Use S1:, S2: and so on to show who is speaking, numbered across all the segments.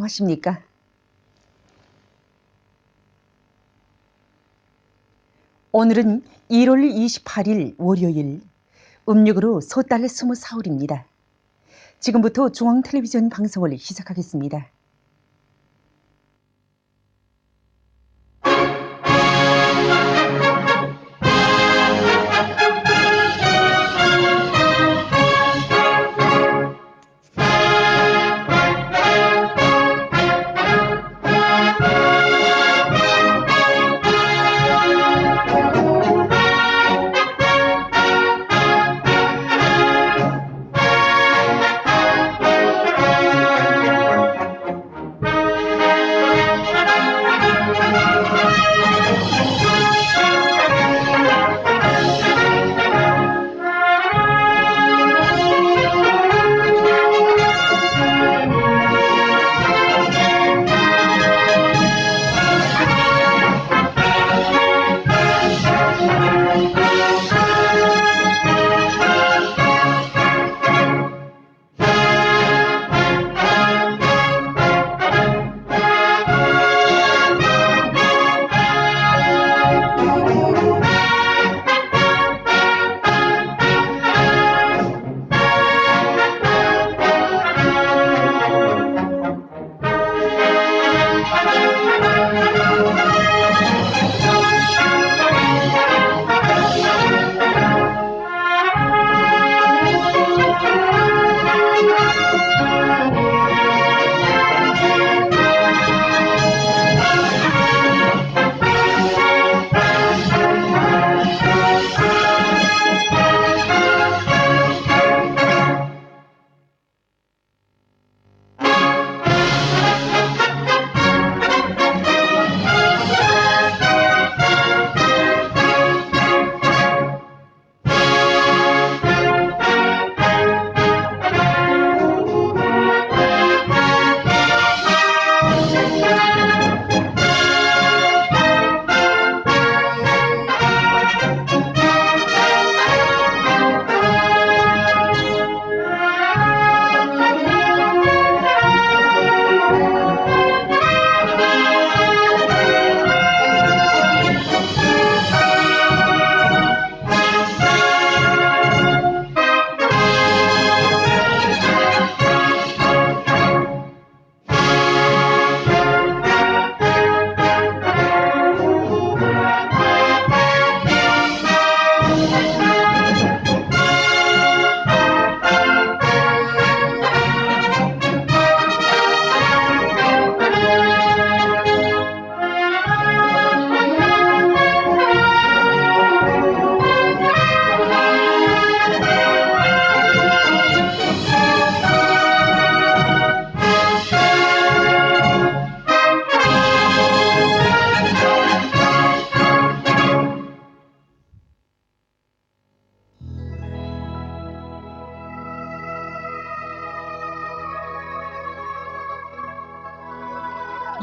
S1: 안녕하십니까? 오늘은 1월 28일 월요일, 음력으로 소달 24일입니다. 지금부터 중앙텔레비전 방송을 시작하겠습니다.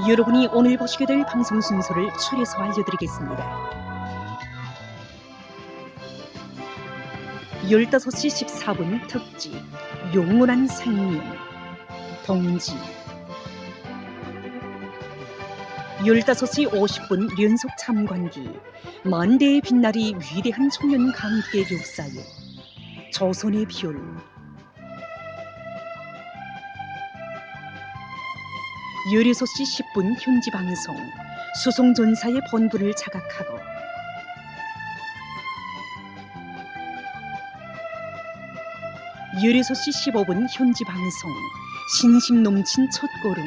S1: 여러분이 오늘 보시게 될 방송 순서를 추려서 알려드리겠습니다. 15시 14분 특집 영원한 생명 동지, 15시 50분 연속 참관기 만대의 빛날이 위대한 청년 강대 역사에 조선의 별, 16시 10분 현지방송 수송전사의 본분을 자각하고, 16시 15분 현지방송 신심 넘친 첫걸음,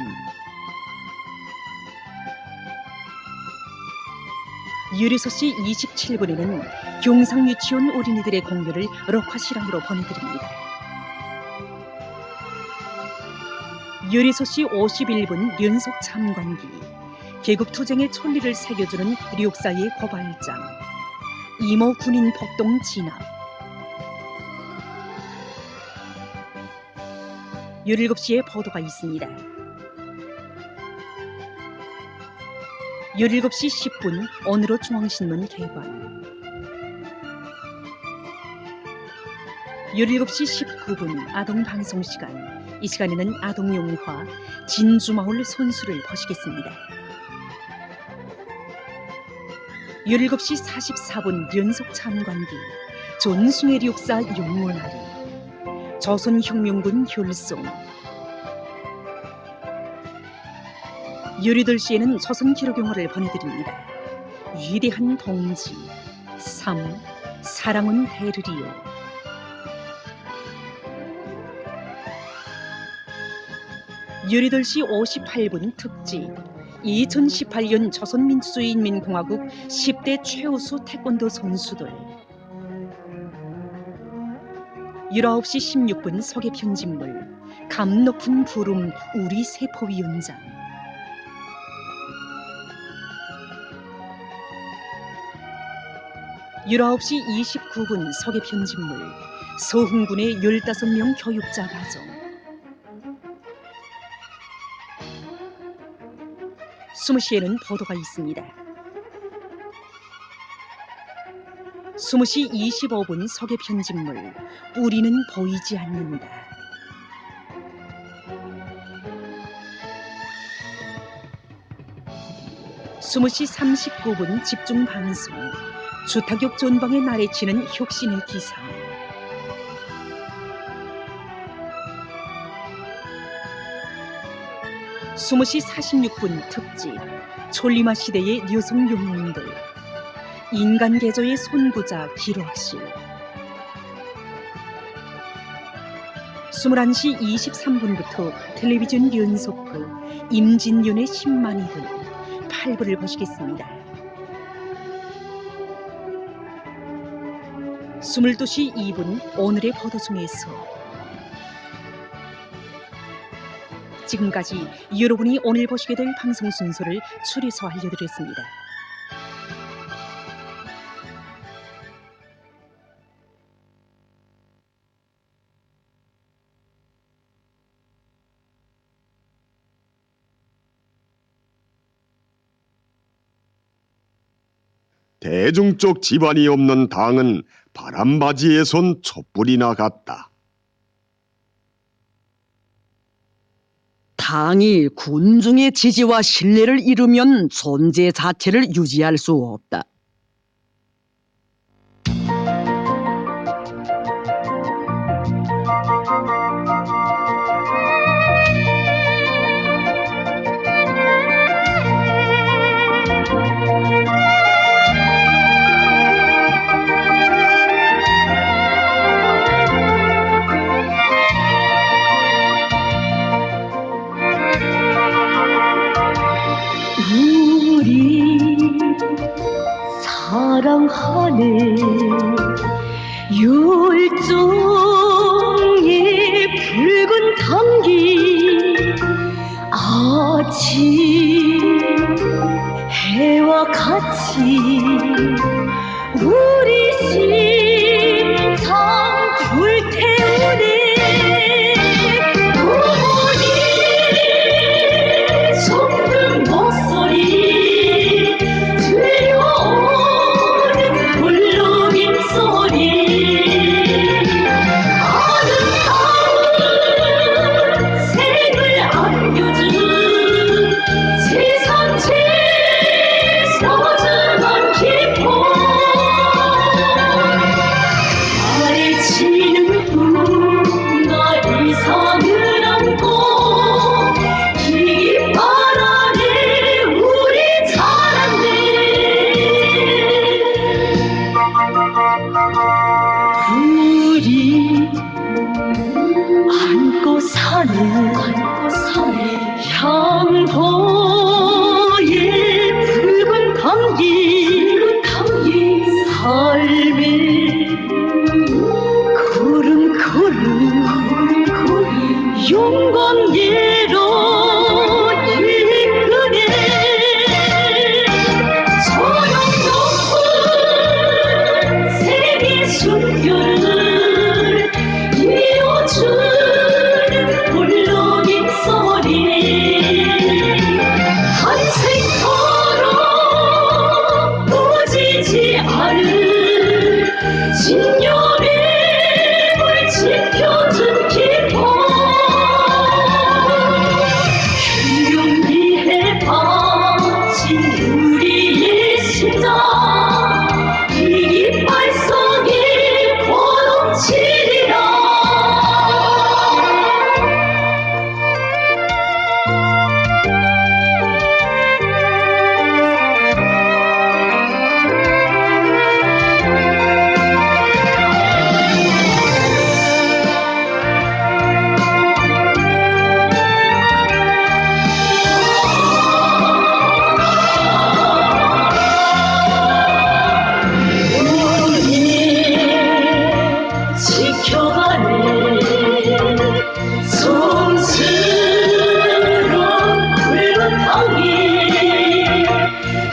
S1: 16시 27분에는 경상 유치원 어린이들의 공연을 록화실황으로 보내드립니다. 16시 51분 연속 참관기 개국투쟁의 천리를 새겨주는 력사의 고발장 이모 군인 폭동 진압, 17시에 보도가 있습니다. 17시 10분 오늘의 중앙신문 개관, 17시 19분 아동방송시간 이 시간에는 아동용화 진주마을 손수를 보시겠습니다. 17시 44분 연속 참관기 존숭애리 역사 용문아리 조선혁명군 혈송 18시에는 조선기록영화를 보내드립니다. 위대한 동지 3. 사랑은 대르리요. 18시 58분 특집 2018년 조선민주주의인민공화국 10대 최우수 태권도 선수들 19시 16분 소개편집물 감 높은 부름 우리 세포위원장 19시 29분 소개편집물 서흥군의 15명 교육자 가정 20시에는 보도가 있습니다. 20시 25분 소개편집물 뿌리는 보이지 않는다. 20시 39분 집중방송 주타격 전방에 나래치는 혁신의 기상 20시 46분 특집 촐리마 시대의 여성 영웅들 인간 개조의 선구자 기록실 21시 23분부터 텔레비전 연속극 임진년의 10만이 들 8부를 보시겠습니다. 22시 2분 오늘의 보도 중에서 지금까지 여러분이 오늘 보시게 될 방송 순서를 추려서 알려드렸습니다.
S2: 대중적 지반이 없는 당은 바람바지에 손 촛불이나 같다.
S3: 당이 군중의 지지와 신뢰를 잃으면 존재 자체를 유지할 수 없다.
S4: 사랑하네 열정의 붉은 단기 아침 해와 같이 우리 심장 불태우네 우리 젖는 목소리 들려오는 불러인 소리 아름다운 생을 안겨준 세상 제일 소중한 기쁨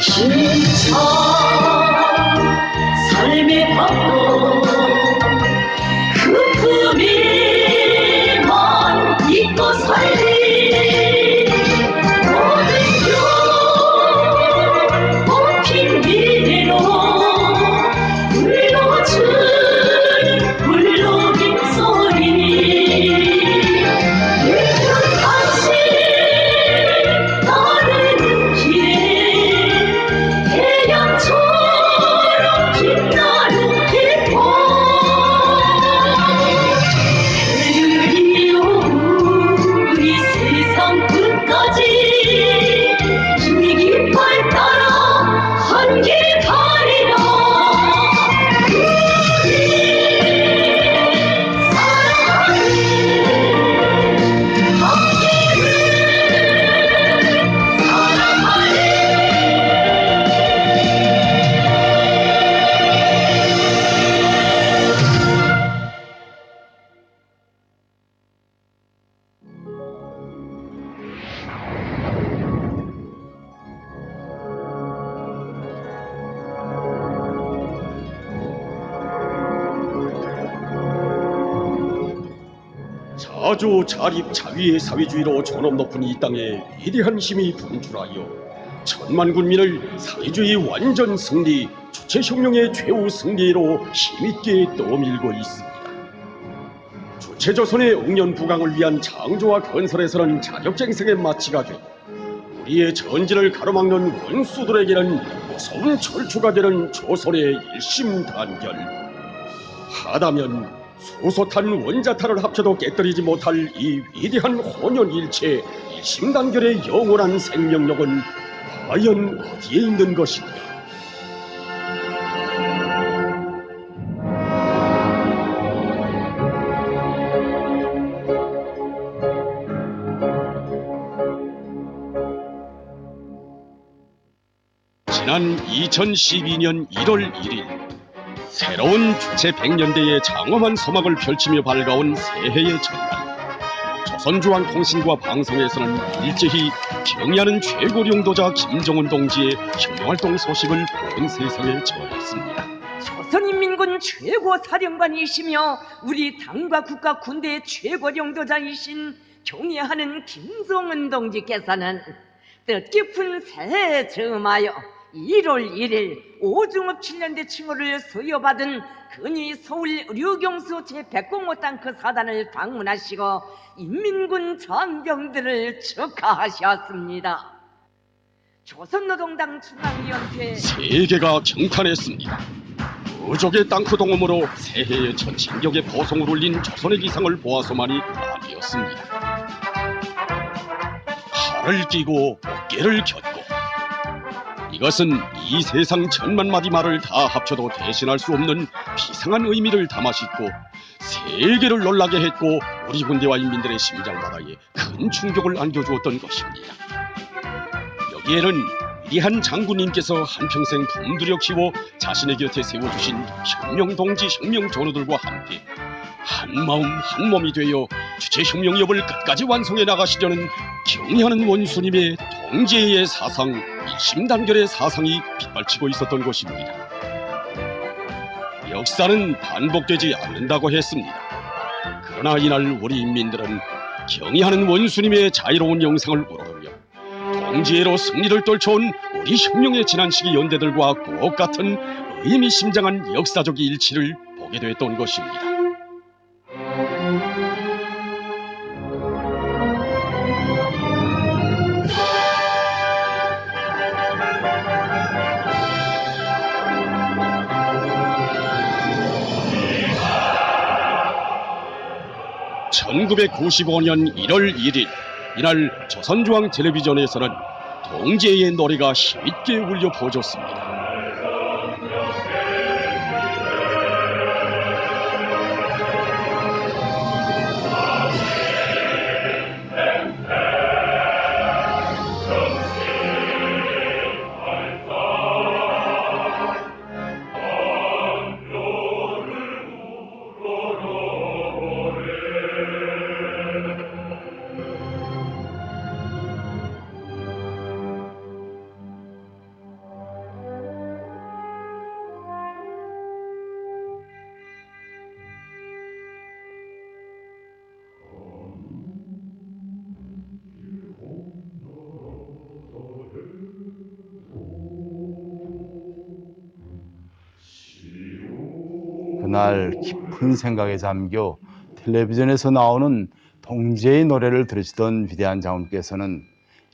S4: 힘찬 삶의 밥도 그 품위만 잊고 살리 모든 영 뽑힌 미래로 불러주는 불러긴 소리 다시 나르는 길에 태양처럼 빛나는 기쁨 그리요 우리 세상 끝까지 이 깃발 따라 한 길 가리라
S5: 자조 자립 자위의 사회주의로 존엄 높은 이 땅에 위대한 힘이 분출하여 천만 군민을 사회주의 완전 승리, 주체혁명의 최후 승리로 힘있게 떠밀고 있습니다. 주체조선의 응연부강을 위한 창조와 건설에서는 자격쟁생의 마치가 되고 우리의 전진을 가로막는 원수들에게는 무서운 철추가 되는 조선의 일심단결. 하다면 소소탄 원자탄을 합쳐도 깨뜨리지 못할 이 위대한 혼연일체 일심단결의 영원한 생명력은 과연 어디에 있는 것인가? 지난 2012년 1월 1일 새로운 주체 100년대의 장엄한 서막을 펼치며 밝아온 새해의 전날, 조선중앙통신과 방송에서는 일제히 경의하는 최고령도자 김정은 동지의 혁명활동 소식을 온 세상에 전했습니다.
S6: 조선인민군 최고사령관이시며 우리 당과 국가 군대의 최고령도자이신 경애하는 김정은 동지께서는 뜻깊은 새해에 즈음하여 1월 1일 오중업 7년대 칭호를 수여받은 근위 서울 류경수 제105탱크 사단을 방문하시고 인민군 장병들을 축하하셨습니다. 조선노동당 중앙위원회
S5: 세계가 경탄했습니다. 부족의 땅크 동음으로 새해의 첫 진격의 보성을 울린 조선의 기상을 보아서만이 아니었습니다. 팔을 끼고 어깨를 겼고, 이것은 이 세상 천만 마디 말을 다 합쳐도 대신할 수 없는 비상한 의미를 담아 싣고 세계를 놀라게 했고 우리 군대와 인민들의 심장바다에 큰 충격을 안겨주었던 것입니다. 여기에는 위대한 장군님께서 한평생 품들여 키워 자신의 곁에 세워주신 혁명동지 혁명전우들과 함께 한마음 한몸이 되어 주체혁명협을 끝까지 완성해 나가시려는 경의하는 원수님의 동지의 사상, 일심단결의 사상이 빗발치고 있었던 것입니다. 역사는 반복되지 않는다고 했습니다. 그러나 이날 우리 인민들은 경의하는 원수님의 자유로운 영상을 우러르며 동지애로 승리를 떨쳐온 우리 혁명의 지난 시기 연대들과 똑같은 의미심장한 역사적 일치를 보게 됐던 것입니다. (1995년 1월 1일) 이날 조선중앙 텔레비전에서는 동지애의 노래가 힘있게 울려 퍼졌습니다.
S7: 그날 깊은 생각에 잠겨 텔레비전에서 나오는 동지의 노래를 들으시던 위대한 장군께서는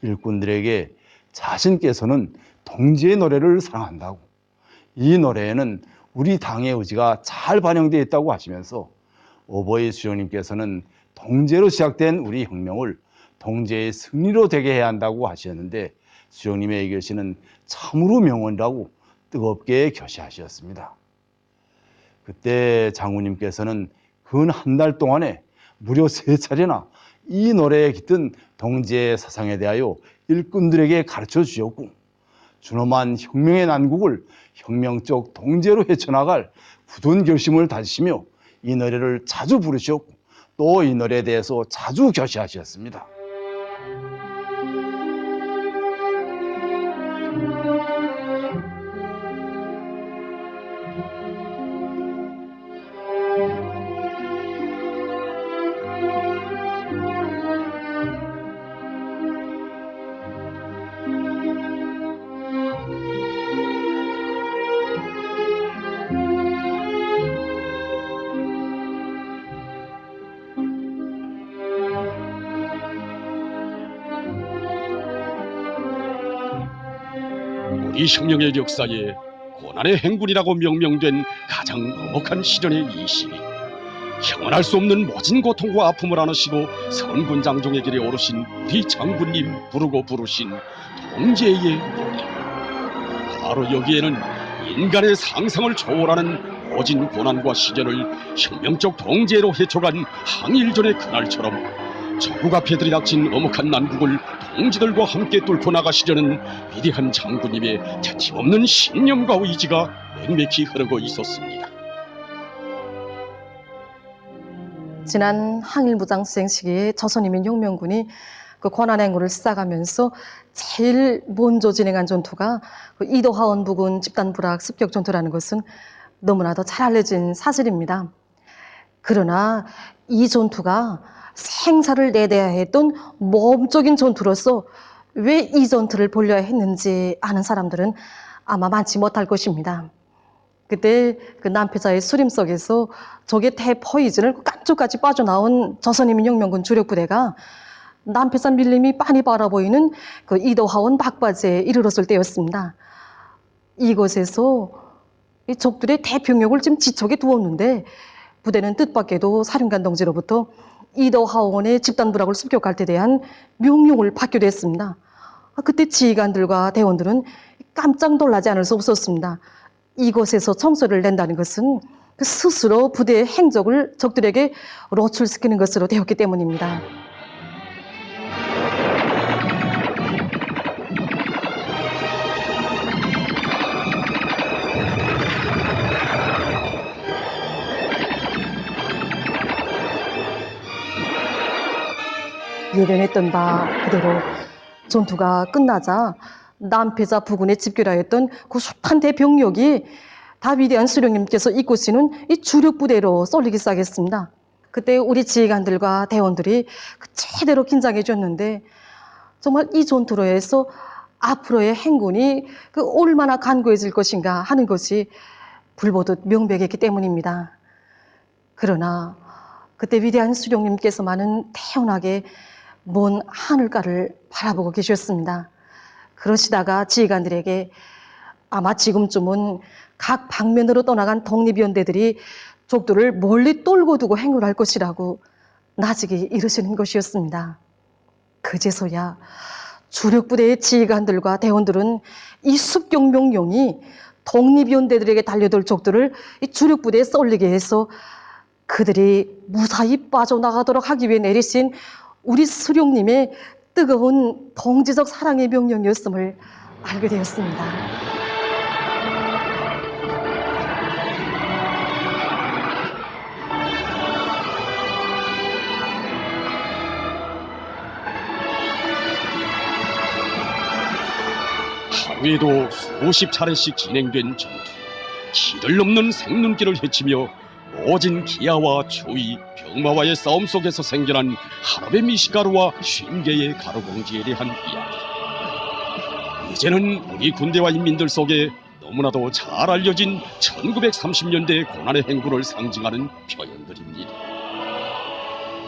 S7: 일꾼들에게 자신께서는 동지의 노래를 사랑한다고, 이 노래에는 우리 당의 의지가 잘 반영되어 있다고 하시면서 오버이 수령님께서는 동지로 시작된 우리 혁명을 동지의 승리로 되게 해야 한다고 하셨는데, 수령님의 이 결심은 참으로 명언이라고 뜨겁게 교시하셨습니다. 그때 장군님께서는 근 한 달 동안에 무려 3차례나 이 노래에 깃든 동지의 사상에 대하여 일꾼들에게 가르쳐 주셨고, 준엄한 혁명의 난국을 혁명적 동지로 헤쳐나갈 굳은 결심을 다지시며 이 노래를 자주 부르셨고, 또 이 노래에 대해서 자주 교시하셨습니다.
S5: 우리 혁명의 역사에 고난의 행군이라고 명명된 가장 엄혹한 시련의 이 시기, 형언할 수 없는 모진 고통과 아픔을 안으시고 선군장종의 길에 오르신 우리 장군님 부르고 부르신 동지의 노래, 바로 여기에는 인간의 상상을 초월하는 모진 고난과 시련을 혁명적 동지로 헤쳐간 항일전의 그날처럼 조국 앞에 들이닥친 엄혹한 난국을 동지들과 함께 뚫고 나가시려는 위대한 장군님의 터침없는 신념과 의지가 맥맥히 흐르고 있었습니다.
S8: 지난 항일무장 수행 시기에 조선인민혁명군이 그 권한행군을 시작하면서 제일 먼저 진행한 전투가 그 이도하원 부근 집단부락 습격 전투라는 것은 너무나도 잘 알려진 사실입니다. 그러나 이 전투가 생사를 내대야 했던 모험적인 전투로서 왜 이 전투를 벌려야 했는지 아는 사람들은 아마 많지 못할 것입니다. 그때 그 남패자의 수림 속에서 적의 대포이즌을 깜짝까지 빠져나온 조선인민혁명군 주력부대가 남패자 밀림이 빤히 바라보이는 그 이도하원 막바지에 이르렀을 때였습니다. 이곳에서 이 적들의 대병력을 지금 지척에 두었는데 부대는 뜻밖에도 사령관 동지로부터 이도하원의 집단부락을 습격할 때 대한 명령을 받게 됐습니다. 그때 지휘관들과 대원들은 깜짝 놀라지 않을 수 없었습니다. 이곳에서 청소를 낸다는 것은 스스로 부대의 행적을 적들에게 노출시키는 것으로 되었기 때문입니다. 예견했던 바 그대로 전투가 끝나자 남패자 부근에 집결하였던 그 숱한 대병력이 다 위대한 수령님께서 이끄시는 이 주력부대로 쏠리기 시작했습니다. 그때 우리 지휘관들과 대원들이 제대로 긴장해 줬는데 정말 이 전투로 해서 앞으로의 행군이 얼마나 간구해질 것인가 하는 것이 불보듯 명백했기 때문입니다. 그러나 그때 위대한 수령님께서만은 태연하게 먼 하늘가를 바라보고 계셨습니다. 그러시다가 지휘관들에게 아마 지금쯤은 각 방면으로 떠나간 독립위원대들이 적들을 멀리 떨고 두고 행군할 것이라고 나직이 이르시는 것이었습니다. 그제서야 주력부대의 지휘관들과 대원들은 이 습격 명령이 독립위원대들에게 달려들 적들을 이 주력부대에 쏠리게 해서 그들이 무사히 빠져나가도록 하기 위해 내리신 우리 수령님의 뜨거운 동지적 사랑의 명령이었음을 알게 되었습니다.
S5: 하루에도 수십 차례씩 진행된 전투, 길을 넘는 생눈길을 헤치며 모진 기아와 추위, 병마와의 싸움 속에서 생겨난 하랍의 미식가루와 쉰개의 가루봉지에 대한 이야기. 이제는 우리 군대와 인민들 속에 너무나도 잘 알려진 1930년대 고난의 행군을 상징하는 표현들입니다.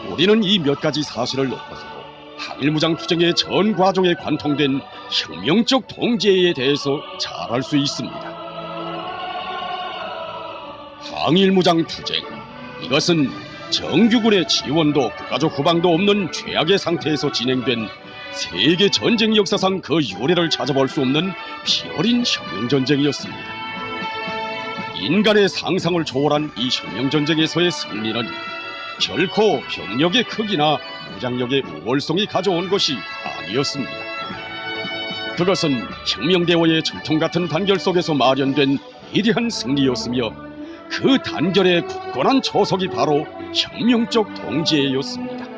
S5: 우리는 이 몇 가지 사실을 놓고서도 항일무장 투쟁의 전 과정에 관통된 혁명적 동지애에 대해서 잘 알 수 있습니다. 항일무장 투쟁, 이것은 정규군의 지원도 국가적 후방도 없는 최악의 상태에서 진행된 세계 전쟁 역사상 그 유례를 찾아볼 수 없는 피어린 혁명전쟁이었습니다. 인간의 상상을 초월한 이 혁명전쟁에서의 승리는 결코 병력의 크기나 무장력의 우월성이 가져온 것이 아니었습니다. 그것은 혁명대원의 철통 같은 단결 속에서 마련된 위대한 승리였으며 그 단결의 굳건한 초석이 바로 혁명적 동지애였습니다.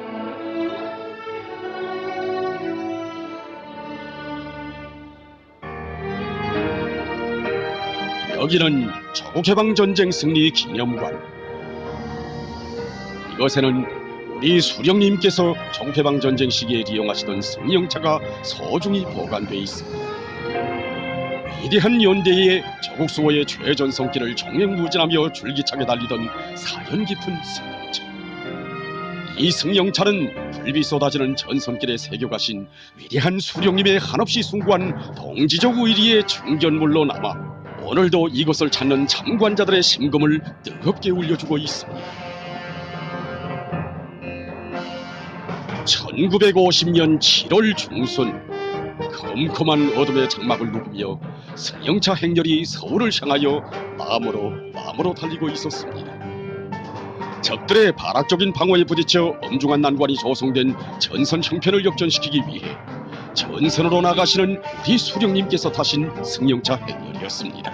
S5: 여기는 조국해방전쟁 승리 기념관. 이것에는 우리 수령님께서 조국해방전쟁 시기에 이용하시던 승용차가 소중히 보관돼 있습니다. 위대한 연대의 조국 수호의 최전성길을 종횡무진하며 줄기차게 달리던 사연 깊은 승용차. 이 승용차는 불빛 쏟아지는 전선길에 새겨가신 위대한 수령님의 한없이 숭고한 동지적 의리의 증견물로 남아 오늘도 이곳을 찾는 참관자들의 심금을 뜨겁게 울려주고 있습니다. 1950년 7월 중순, 컴컴한 어둠의 장막을 누비며 승용차 행렬이 서울을 향하여 마음으로 달리고 있었습니다. 적들의 발악적인 방어에 부딪혀 엄중한 난관이 조성된 전선 형편을 역전시키기 위해 전선으로 나가시는 우리 수령님께서 타신 승용차 행렬이었습니다.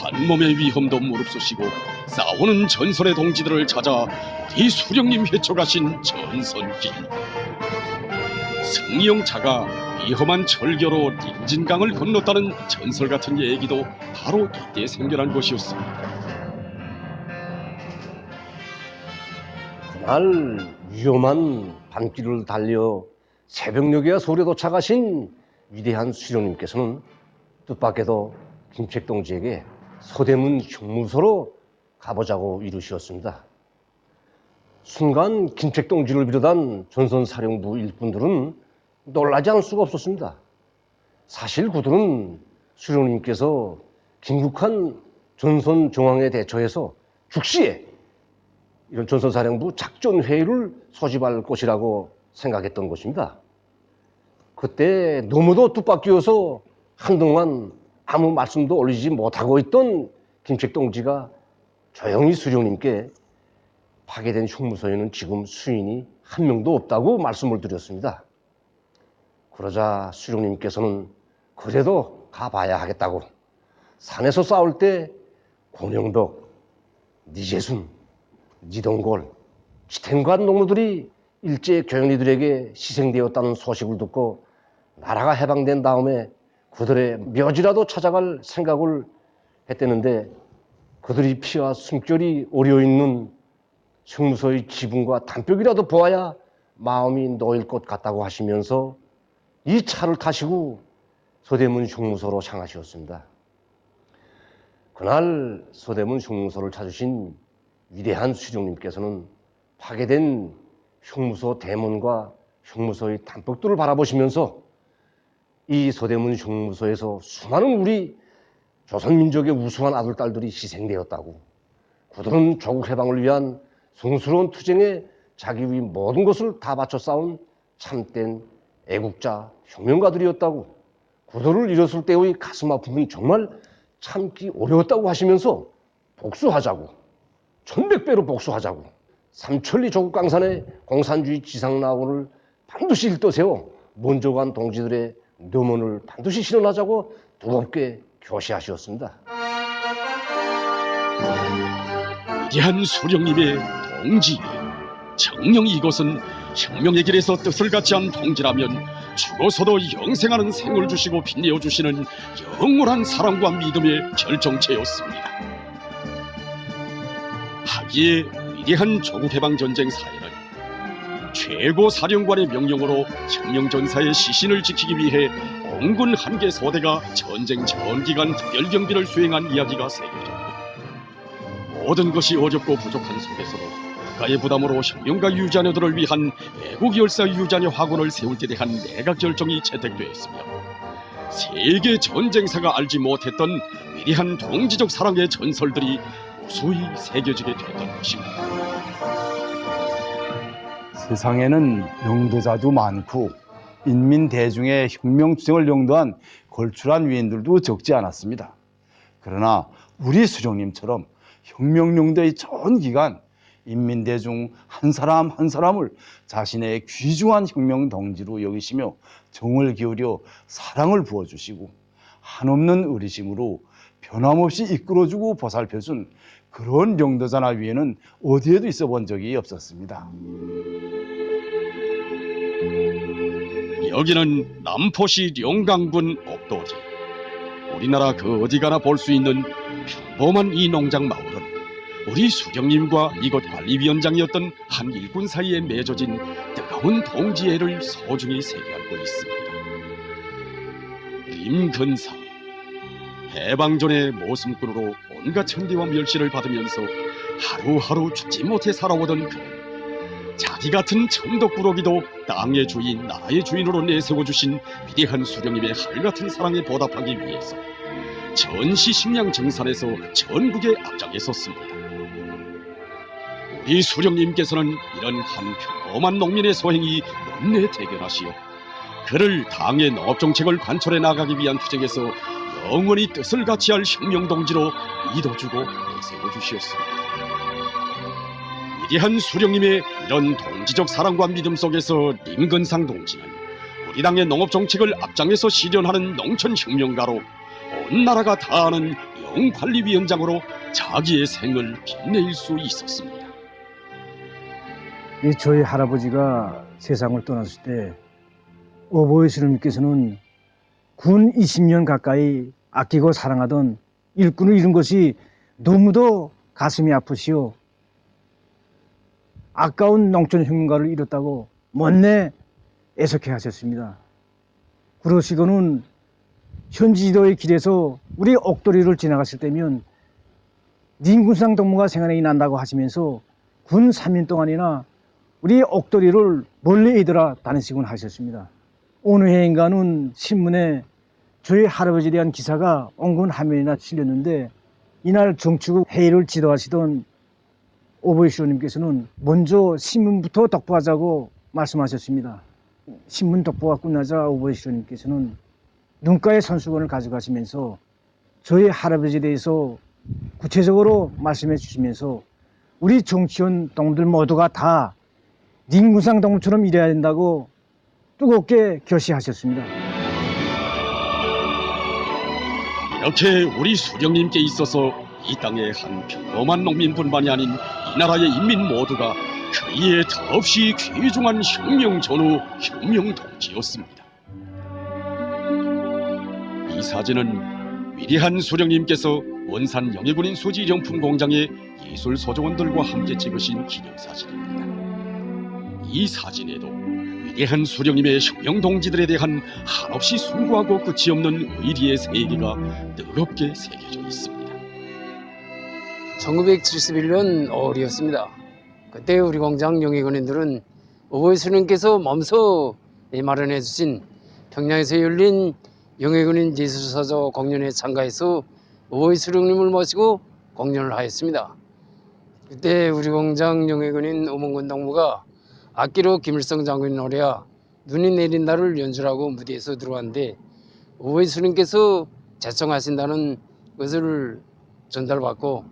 S5: 한 몸의 위험도 무릅쓰시고 싸우는 전선의 동지들을 찾아 우리 수령님 헤쳐가신 전선길. 승용차가 위험한 철교로 림진강을 건넜다는 전설 같은 얘기도 바로 이때 생겨난 것이었습니다.
S9: 그날 위험한 밤길을 달려 새벽녘에야 서울에 도착하신 위대한 수령님께서는 뜻밖에도 김책동지에게 서대문 형무소로 가보자고 이루시었습니다. 순간 김책동지를 비롯한 전선사령부 일꾼들은 놀라지 않을 수가 없었습니다. 사실 그들은 수령님께서 긴급한 전선 정황에 대처해서 즉시에 이런 전선사령부 작전회의를 소집할 것이라고 생각했던 것입니다. 그때 너무도 뜻밖이어서 한동안 아무 말씀도 올리지 못하고 있던 김책동지가 조용히 수령님께 파괴된 형무소에는 지금 수인이 한 명도 없다고 말씀을 드렸습니다. 그러자 수령님께서는 그래도 가봐야 하겠다고 산에서 싸울 때 권영덕, 니재순, 니동골, 지탱관 농무들이 일제 교현이들에게 희생되었다는 소식을 듣고 나라가 해방된 다음에 그들의 묘지라도 찾아갈 생각을 했다는데 그들이 피와 숨결이 오려있는 형무소의 지붕과 담벼락이라도 보아야 마음이 놓일 것 같다고 하시면서 이 차를 타시고 서대문 형무소로 향하셨습니다. 그날 서대문 형무소를 찾으신 위대한 수령님께서는 파괴된 형무소 대문과 형무소의 담벼락들을 바라보시면서 이 서대문 형무소에서 수많은 우리 조선민족의 우수한 아들딸들이 희생되었다고, 그들은 조국 해방을 위한 성스러운 투쟁에 자기 위 모든 것을 다 바쳐 싸운 참된 애국자 혁명가들이었다고, 그들을 잃었을 때의 가슴 아픔은 정말 참기 어려웠다고 하시면서 복수하자고, 1100배로 복수하자고, 삼천리 조국 강산에 공산주의 지상낙원을 반드시 일떠세워 먼저 간 동지들의 묘문을 반드시 실현하자고 두렵게 교시하셨습니다.
S5: 위대한 수령님의 동지, 정녕 이것은 혁명의 길에서 뜻을 갖지 않은 동지라면 죽어서도 영생하는 생을 주시고 빛내어 주시는 영원한 사랑과 믿음의 결정체였습니다. 하기에 위대한 조국해방전쟁 사회는 최고 사령관의 명령으로 혁명전사의 시신을 지키기 위해 영군 한 개 소대가 전쟁 전기간 특별 경비를 수행한 이야기가 새겨졌고, 모든 것이 어렵고 부족한 속에서도 국가의 부담으로 혁명가 유자녀들을 위한 애국열사 유자녀 학원을 세울 때 대한 내각 결정이 채택되었으며, 세계 전쟁사가 알지 못했던 위대한 동지적 사랑의 전설들이 무수히 새겨지게 됐던 것입니다.
S7: 세상에는 영도자도 많고 인민 대중의 혁명 투쟁을 영도한 걸출한 위인들도 적지 않았습니다. 그러나 우리 수령님처럼 혁명 영도의 전 기간 인민 대중 한 사람 한 사람을 자신의 귀중한 혁명 동지로 여기시며 정을 기울여 사랑을 부어주시고 한없는 의리심으로 변함없이 이끌어주고 보살펴준 그런 영도자나 위에는 어디에도 있어 본 적이 없었습니다.
S5: 여기는 남포시 영강군 옥도지. 우리나라 그 어디 가나 볼 수 있는 평범한 이 농장 마을은 우리 수령님과 이곳 관리위원장이었던 한 일군 사이에 맺어진 뜨거운 동지애를 소중히 새겨안고 있습니다. 림근사, 해방전의 모슴꾼으로 온갖 천대와 멸시를 받으면서 하루하루 죽지 못해 살아오던 그는 자기 같은 천덕꾸러기도 땅의 주인, 나라의 주인으로 내세워주신 위대한 수령님의 한같은 사랑에 보답하기 위해서 전시식량 증산에서 전국에 앞장에 섰습니다. 우리 수령님께서는 이런 한 평범한 농민의 소행이 못내 대견하시어 그를 당의 농업정책을 관철해 나가기 위한 투쟁에서 영원히 뜻을 같이 할 혁명동지로 믿어주고 내세워주시었습니다. 위대한 수령님의 이런 동지적 사랑과 믿음 속에서 림근상 동지는 우리 당의 농업정책을 앞장에서 실현하는 농촌혁명가로 온 나라가 다 아는 영관리위원장으로 자기의 생을 빛낼 수 있었습니다.
S10: 저희 할아버지가 세상을 떠났을 때 오보이 수령님께서는 군 20년 가까이 아끼고 사랑하던 일꾼을 잃은 것이 너무도 가슴이 아프시오. 아까운 농촌혁명가를 잃었다고 못내 애석해 하셨습니다. 그러시고는 현지 지도의 길에서 우리 옥도리를 지나갔을 때면 림군상 동무가 생각이 난다고 하시면서 군 3년 동안이나 우리 옥도리를 멀리 이들아 다니시곤 하셨습니다. 어느 해인가는 신문에 저희 할아버지에 대한 기사가 온건 화면이나 실렸는데, 이날 정치국 회의를 지도하시던 오보이 수령님께서는 먼저 신문부터 독보하자고 말씀하셨습니다. 신문 독보가 끝나자 오보이 수령님께서는 눈가에 손수건을 가져가시면서 저희 할아버지에 대해서 구체적으로 말씀해 주시면서 우리 정치원 동무들 모두가 다 림군상 동무처럼 일해야 된다고 뜨겁게 결시하셨습니다.
S5: 이렇게 우리 수령님께 있어서 이 땅의 한 평범한 농민뿐만이 아닌 이 나라의 인민 모두가 그이에 더없이 귀중한 혁명 전후 혁명 동지였습니다. 이 사진은 위대한 수령님께서 원산 영해군인 수지정품 공장의 예술 소정원들과 함께 찍으신 기념사진입니다. 이 사진에도 위대한 수령님의 혁명 동지들에 대한 한없이 숭고하고 끝이 없는 의리의 세계가 뜨겁게 새겨져 있습니다.
S11: 1971년 5월이었습니다. 그때 우리 공장 영예군인들은 오보이 수령님께서 몸소 마련해 주신 평양에서 열린 영예군인 예술사조 공연에 참가해서 오보이 수령님을 모시고 공연을 하였습니다. 그때 우리 공장 영예군인 오문군 동무가 악기로 김일성 장군의 노래와 눈이 내린 날을 연주하고 무대에서 들어왔는데, 오보이 수령님께서 제청하신다는 것을 전달받고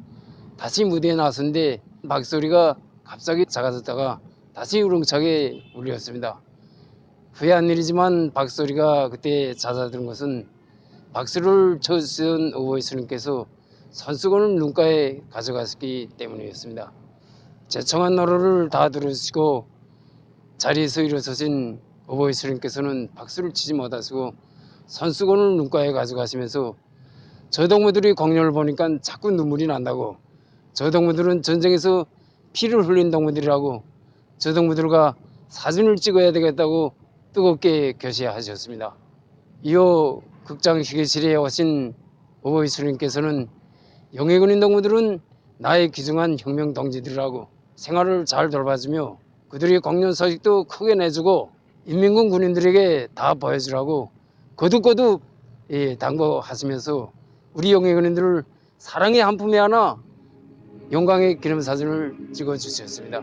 S11: 다시 무대에 나섰는데 박소리가 갑자기 작아졌다가 다시 우렁차게 울렸습니다. 후회한 일이지만 박소리가 그때 잦아든 것은 박수를 쳐주신 오보이 수령님께서 손수건을 눈가에 가져갔기 때문이었습니다. 제청한 노래를 다 들으시고 자리에서 일어서신 오보이 수령님께서는 박수를 치지 못하시고 손수건을 눈가에 가져가시면서 저 동무들이 공연을 보니까 자꾸 눈물이 난다고, 저 동무들은 전쟁에서 피를 흘린 동무들이라고, 저 동무들과 사진을 찍어야 되겠다고 뜨겁게 결시하셨습니다. 이후 극장 시계실에 오신 오보이 스님께서는 영예군인 동무들은 나의 귀중한 혁명 동지들이라고 생활을 잘 돌봐주며 그들의 공연 소식도 크게 내주고 인민군 군인들에게 다 보여주라고 거듭거듭 당부하시면서 우리 영예군인들을 사랑의 한 품에 안아 영광의 기념사진을 찍어주셨습니다.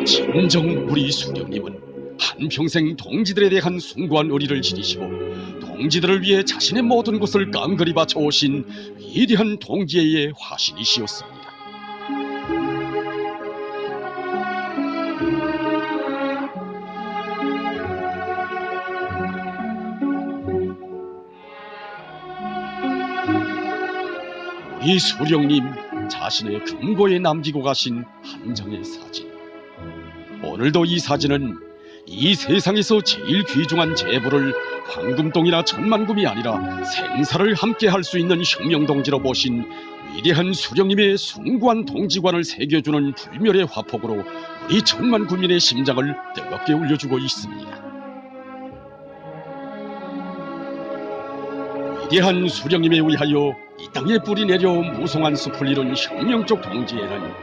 S5: 진정 우리 수령님은 한평생 동지들에 대한 숭고한 의리를 지니시고 동지들을 위해 자신의 모든 것을 깡그리 바쳐오신 위대한 동지의 화신이시었습니다. 우리 수령님 자신의 금고에 남기고 가신 한 장의 사진. 오늘도 이 사진은 이 세상에서 제일 귀중한 재물을 황금동이나 천만금이 아니라 생사를 함께 할 수 있는 혁명동지로 보신 위대한 수령님의 숭고한 동지관을 새겨주는 불멸의 화폭으로 우리 천만 국민의 심장을 뜨겁게 울려주고 있습니다. 위대한 수령님에 의하여 이 땅에 뿌리 내려 무성한 숲을 이룬 혁명적 동지에는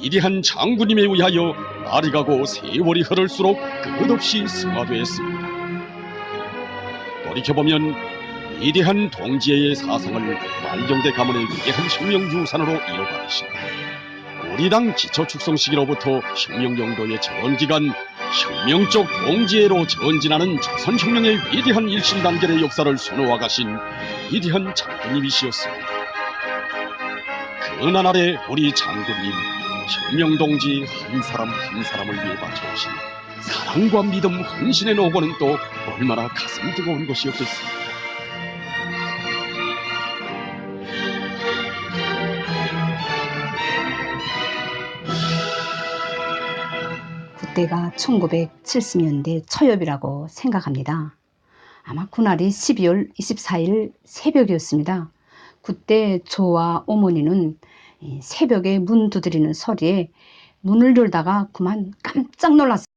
S5: 위대한 장군님에 의하여 날이 가고 세월이 흐를수록 끝없이 승화되었습니다. 돌이켜보면 위대한 동지의 사상을 만경대 가문의 위대한 혁명 유산으로 이어받으신 우리 당 기초 축성 시기로부터 혁명 영도의 전기간 혁명적 동지애로 전진하는 조선혁명의 위대한 일신단결의 역사를 수놓아 가신 위대한 장군님이시었습니다. 그 나날의 우리 장군님 혁명동지 한 사람 한 사람을 위해 바쳐오신 사랑과 믿음 헌신의 노고는 또 얼마나 가슴 뜨거운 것이었겠습니까.
S12: 그때가 1970년대 초엽이라고 생각합니다. 아마 그날이 12월 24일 새벽이었습니다. 그때 저와 어머니는 새벽에 문 두드리는 소리에 문을 열다가 그만 깜짝 놀랐습니다.